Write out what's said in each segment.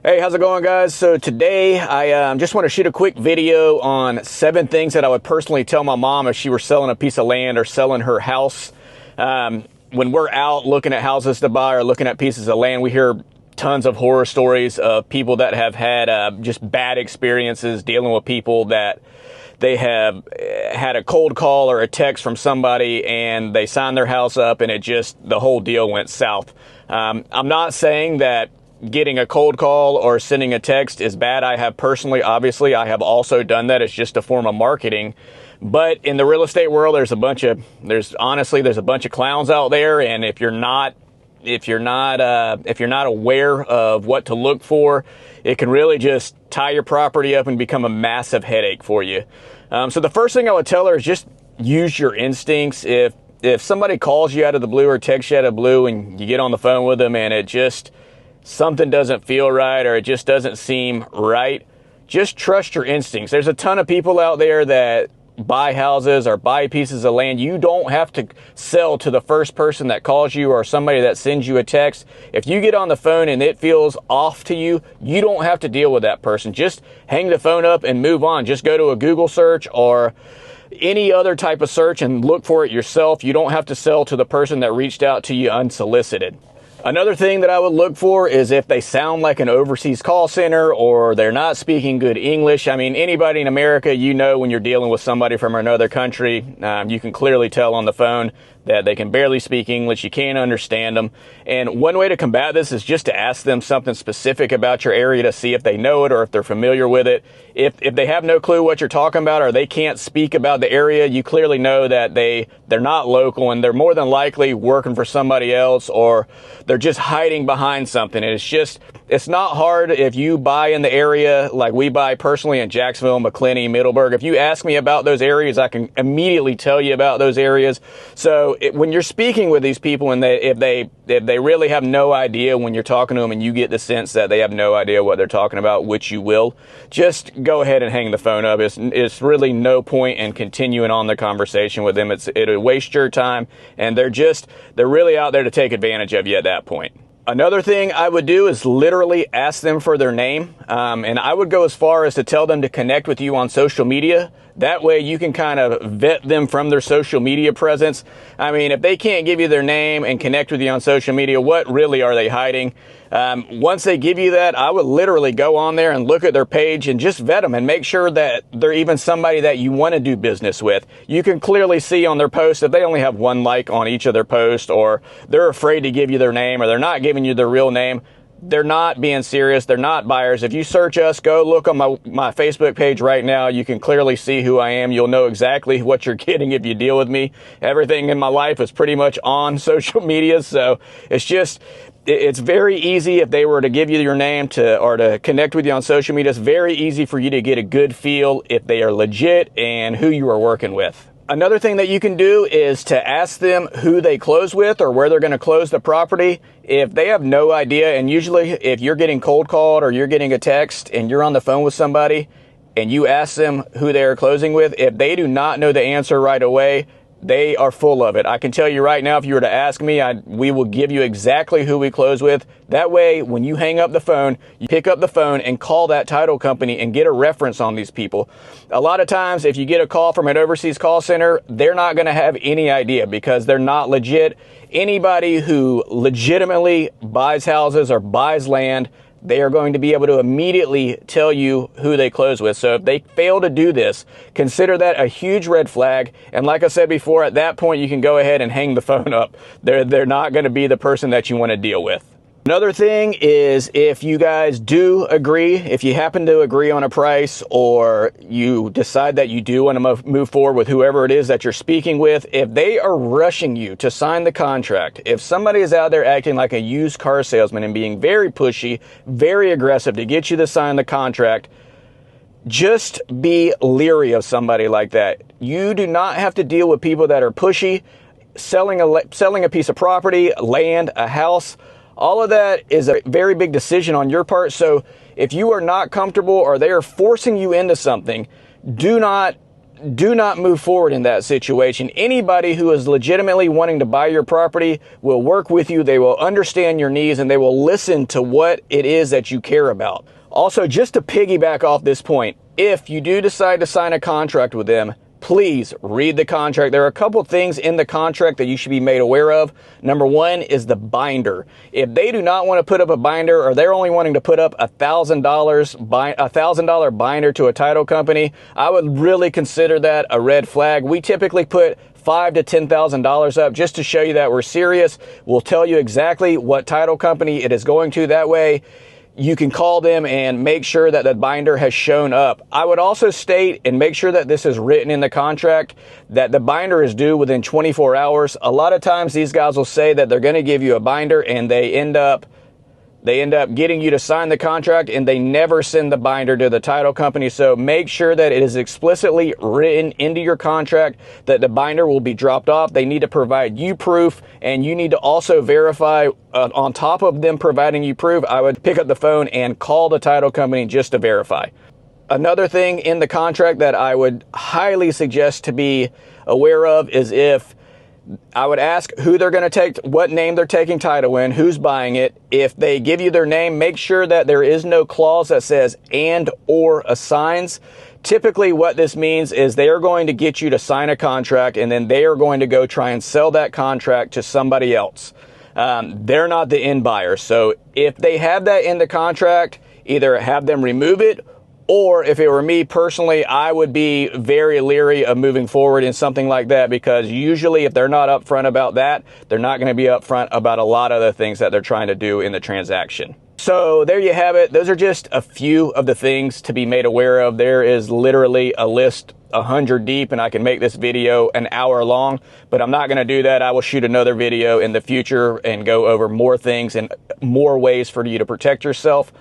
Hey, how's it going, guys? So today I just want to shoot a quick video on 7 things that I would personally tell my mom if she were selling a piece of land or selling her house. When we're out looking at houses to buy or looking at pieces of land, we hear tons of horror stories of people that have had just bad experiences dealing with people that they have had a cold call or a text from somebody and they signed their house up and the whole deal went south. I'm not saying that getting a cold call or sending a text is bad. I have personally, obviously, I have also done that. It's just a form of marketing. But in the real estate world, there's a bunch of clowns out there. And if you're not aware of what to look for, it can really just tie your property up and become a massive headache for you. So the first thing I would tell her is just use your instincts. If somebody calls you out of the blue or texts you out of the blue and you get on the phone with them and something doesn't feel right or it just doesn't seem right, just trust your instincts. There's a ton of people out there that buy houses or buy pieces of land. You don't have to sell to the first person that calls you or somebody that sends you a text. If you get on the phone and it feels off to you, you don't have to deal with that person. Just hang the phone up and move on. Just go to a Google search or any other type of search and look for it yourself. You don't have to sell to the person that reached out to you unsolicited. Another thing that I would look for is if they sound like an overseas call center or they're not speaking good English. I mean, anybody in America, when you're dealing with somebody from another country, you can clearly tell on the phone that they can barely speak English. You can't understand them. And one way to combat this is just to ask them something specific about your area to see if they know it or if they're familiar with it. If they have no clue what you're talking about or they can't speak about the area, you clearly know that they're not local and they're more than likely working for somebody else or they're just hiding behind something. And it's not hard if you buy in the area like we buy personally in Jacksonville, McClenny, Middleburg. If you ask me about those areas, I can immediately tell you about those areas. So when you're speaking with these people and if they really have no idea when you're talking to them and you get the sense that they have no idea what they're talking about, which you will, just go ahead and hang the phone up. It's really no point in continuing on the conversation with them. It'll waste your time and they're really out there to take advantage of you at that point. Another thing I would do is literally ask them for their name. And I would go as far as to tell them to connect with you on social media. That way you can kind of vet them from their social media presence. I mean, if they can't give you their name and connect with you on social media, what really are they hiding? Once they give you that, I would literally go on there and look at their page and just vet them and make sure that they're even somebody that you want to do business with. You can clearly see on their posts if they only have 1 like on each of their posts or they're afraid to give you their name or they're not giving you their real name. They're not being serious. They're not buyers. If you search us, go look on my Facebook page right now. You can clearly see who I am. You'll know exactly what you're getting if you deal with me. Everything in my life is pretty much on social media. So it's very easy if they were to give you your name or to connect with you on social media. It's very easy for you to get a good feel if they are legit and who you are working with. Another thing that you can do is to ask them who they close with or where they're going to close the property. If they have no idea, and usually if you're getting cold called or you're getting a text and you're on the phone with somebody and you ask them who they're closing with, if they do not know the answer right away, they are full of it. I can tell you right now, if you were to ask me, we will give you exactly who we close with. That way, when you hang up the phone, you pick up the phone and call that title company and get a reference on these people. A lot of times, if you get a call from an overseas call center, they're not going to have any idea because they're not legit. Anybody who legitimately buys houses or buys land, they are going to be able to immediately tell you who they close with. So if they fail to do this, consider that a huge red flag. And like I said before, at that point, you can go ahead and hang the phone up. They're not going to be the person that you want to deal with. Another thing is if you guys do agree, if you happen to agree on a price or you decide that you do want to move forward with whoever it is that you're speaking with, if they are rushing you to sign the contract, if somebody is out there acting like a used car salesman and being very pushy, very aggressive to get you to sign the contract, just be leery of somebody like that. You do not have to deal with people that are pushy, selling a piece of property, land, a house. All of that is a very big decision on your part. So if you are not comfortable or they are forcing you into something, do not do not move forward in that situation. Anybody who is legitimately wanting to buy your property will work with you. They will understand your needs and they will listen to what it is that you care about. Also, just to piggyback off this point, if you do decide to sign a contract with them, please read the contract. There are a couple things in the contract that you should be made aware of. Number one is the binder. If they do not want to put up a binder, or they're only wanting to put up $1,000 binder to a title company, I would really consider that a red flag. We typically put $5,000 to $10,000 up just to show you that we're serious. We'll tell you exactly what title company it is going to. That way, you can call them and make sure that the binder has shown up. I would also state and make sure that this is written in the contract that the binder is due within 24 hours. A lot of times these guys will say that they're going to give you a binder and they end up getting you to sign the contract and they never send the binder to the title company. So make sure that it is explicitly written into your contract that the binder will be dropped off. They need to provide you proof, and you need to also verify on top of them providing you proof. I would pick up the phone and call the title company just to verify. Another thing in the contract that I would highly suggest to be aware of is if I would ask who they're going to take, what name they're taking title in, who's buying it. If they give you their name, make sure that there is no clause that says and or assigns. Typically what this means is they are going to get you to sign a contract and then they are going to go try and sell that contract to somebody else. They're not the end buyer. So if they have that in the contract, either have them remove it, or if it were me personally, I would be very leery of moving forward in something like that, because usually if they're not upfront about that, they're not going to be upfront about a lot of the things that they're trying to do in the transaction. So there you have it. Those are just a few of the things to be made aware of. There is literally a list 100 deep, and I can make this video an hour long, but I'm not going to do that. I will shoot another video in the future and go over more things and more ways for you to protect yourself.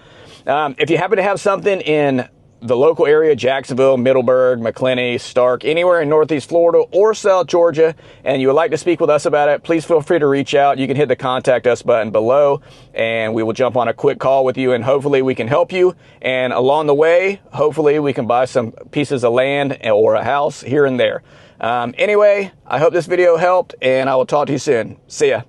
If you happen to have something in the local area, Jacksonville, Middleburg, McClenny, Stark, anywhere in Northeast Florida or South Georgia, and you would like to speak with us about it, please feel free to reach out. You can hit the contact us button below and we will jump on a quick call with you, and hopefully we can help you. And along the way, hopefully we can buy some pieces of land or a house here and there. Anyway, I hope this video helped, and I will talk to you soon. See ya.